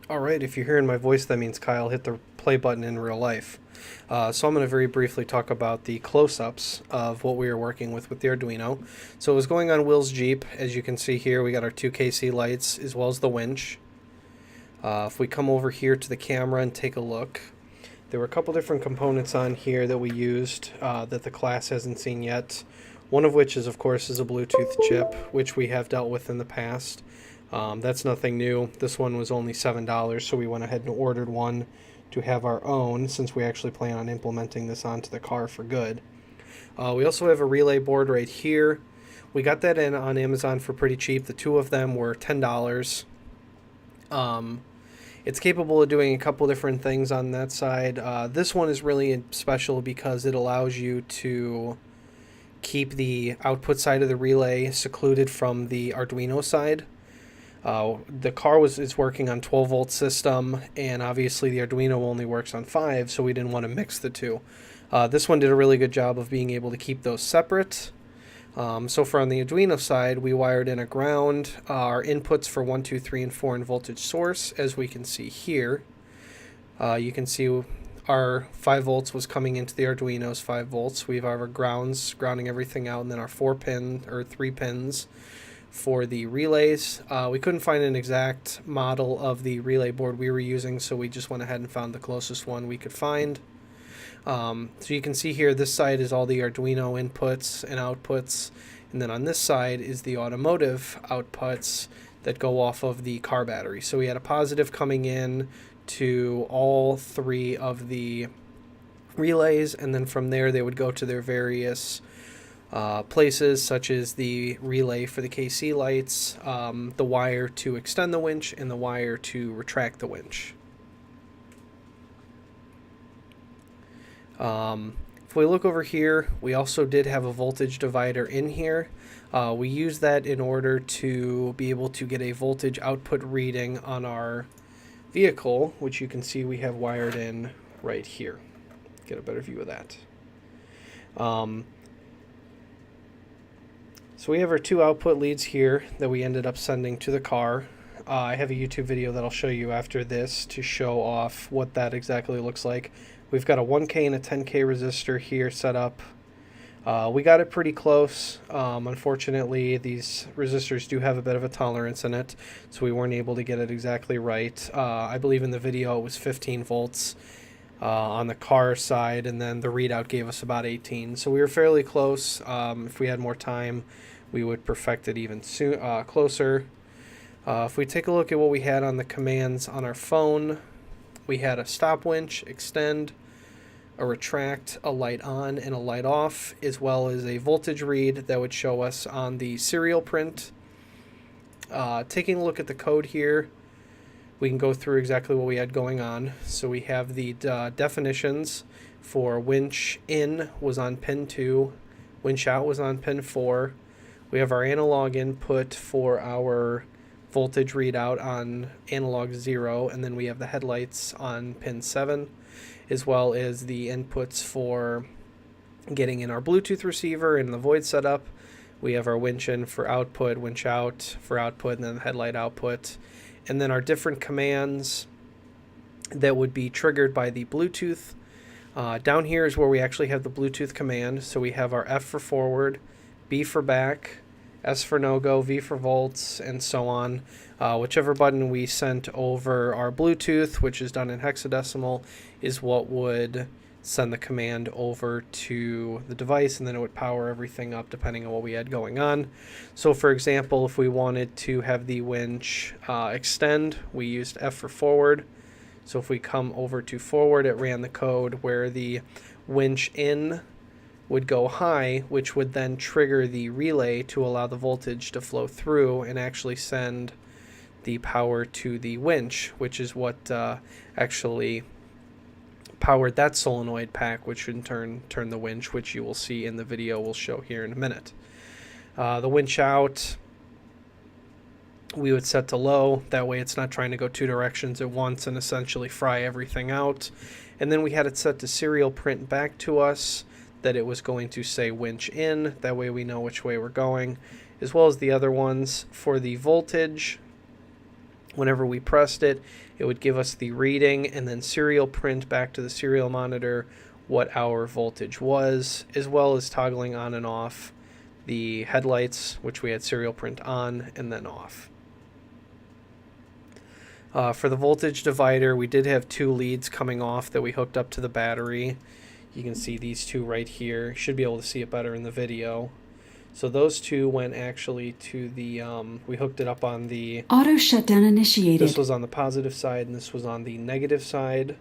Alright, if you're hearing my voice, that means Kyle hit the play button in real life. So I'm going to very briefly talk about the close-ups of what we were working with the Arduino. So it was going on Will's Jeep. As you can see here, we got our two KC lights as well as the winch. If we come over here to the camera and take a look, there were a couple different components on here that we used that the class hasn't seen yet. One of which is, of course, is a Bluetooth chip, which we have dealt with in the past. That's nothing new. This one was only $7, so we went ahead and ordered one to have our own, since we actually plan on implementing this onto the car for good. We also have a relay board right here. We got that in on Amazon for pretty cheap. The two of them were $10. It's capable of doing a couple different things on that side. This one is really special because it allows you to keep the output side of the relay secluded from the Arduino side. The car is working on 12-volt system, and obviously the Arduino only works on 5, so we didn't want to mix the two. This one did a really good job of being able to keep those separate. So for on the Arduino side, we wired in a ground, our inputs for 1, 2, 3, and 4 in voltage source, as we can see here. You can see our 5 volts was coming into the Arduino's 5 volts. We have our grounds, grounding everything out, and then our 3 pins for the relays. We couldn't find an exact model of the relay board we were using, so we just went ahead and found the closest one we could find. So you can see here, this side is all the Arduino inputs and outputs, and then on this side is the automotive outputs that go off of the car battery. So we had a positive coming in to all 3 of the relays, and then from there they would go to their various places, such as the relay for the KC lights, the wire to extend the winch, and the wire to retract the winch. If we look over here, we also did have a voltage divider in here. We use that in order to be able to get a voltage output reading on our vehicle, which you can see we have wired in right here. Get a better view of that. So we have our 2 output leads here that we ended up sending to the car. I have a YouTube video that I'll show you after this to show off what that exactly looks like. We've got a 1K and a 10K resistor here set up. We got it pretty close. Unfortunately, these resistors do have a bit of a tolerance in it, so we weren't able to get it exactly right. I believe in the video it was 15 volts on the car side, and then the readout gave us about 18. So we were fairly close. If we had more time, we would perfect it even closer. If we take a look at what we had on the commands on our phone, we had a stop winch, extend, a retract, a light on, and a light off, as well as a voltage read that would show us on the serial print. Taking a look at the code here, we can go through exactly what we had going on. So we have the definitions for winch in was on pin 2, winch out was on pin 4. We have our analog input for our voltage readout on analog 0, and then we have the headlights on pin 7, as well as the inputs for getting in our Bluetooth receiver and the void setup. We have our winch in for output, winch out for output, and then the headlight output. And then our different commands that would be triggered by the Bluetooth. Down here is where we actually have the Bluetooth command. So we have our F for forward, B for back, S for no-go, V for volts, and so on. Whichever button we sent over our Bluetooth, which is done in hexadecimal, is what would send the command over to the device, and then it would power everything up depending on what we had going on. So for example, if we wanted to have the winch extend, we used F for forward. So if we come over to forward, it ran the code where the winch in would go high, which would then trigger the relay to allow the voltage to flow through and actually send the power to the winch, which is what actually powered that solenoid pack, which in turn turned the winch, which you will see in the video we'll show here in a minute. The winch out, we would set to low. That way it's not trying to go 2 directions at once and essentially fry everything out. And then we had it set to serial print back to us that it was going to say winch in. That way we know which way we're going, as well as the other ones. For the voltage, Whenever we pressed it, it would give us the reading and then serial print back to the serial monitor what our voltage was, as well as toggling on and off the headlights, which we had serial print on and then off. For the voltage divider, we did have 2 leads coming off that we hooked up to the battery. You can see these 2 right here. You should be able to see it better in the video. So those 2 went actually to the, we hooked it up on the... Auto shutdown initiated. This was on the positive side and this was on the negative side.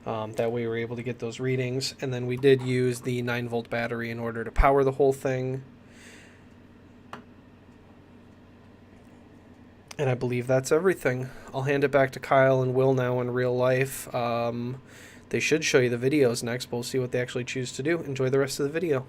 That way we were able to get those readings. And then we did use the 9-volt battery in order to power the whole thing. And I believe that's everything. I'll hand it back to Kyle and Will now in real life. They should show you the videos next, but we'll see what they actually choose to do. Enjoy the rest of the video.